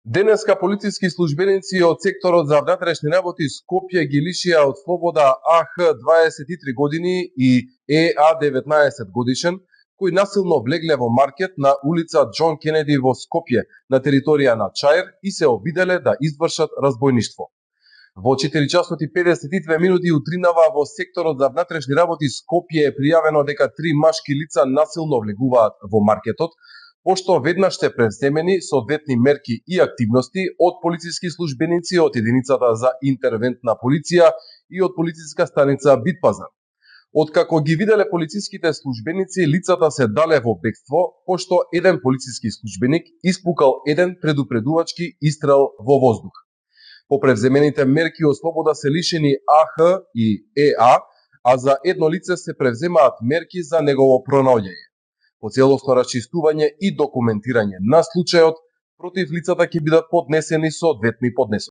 Денеска полициски службеници од секторот за внатрешни работи Скопје ги лишија од слобода АХ 23 години и ЕА 19 годишен, кои насилно влегле во маркет на улица Џон Кенеди во Скопје на територија на Чаир и се обиделе да извршат разбојништво. Во 4 часот и 52 минути утринава во секторот за внатрешни работи Скопје е пријавено дека 3 машки лица насилно влегуваат во маркетот, пошто веднаш се превземени соодветни мерки и активности од полициски службеници од единицата за интервентна полиција и од полициска станица Битпазар. Откако ги виделе полициските службеници, лицата се дале во бегство, пошто еден полициски службеник испукал еден предупредувачки истрел во воздух. По превземените мерки од слобода се лишени АХ и ЕА, а за едно лице се превземаат мерки за негово пронаоѓање. По целосно расчистување и документирање на случајот, против лицата ќе бидат поднесени соодветни поднесоци.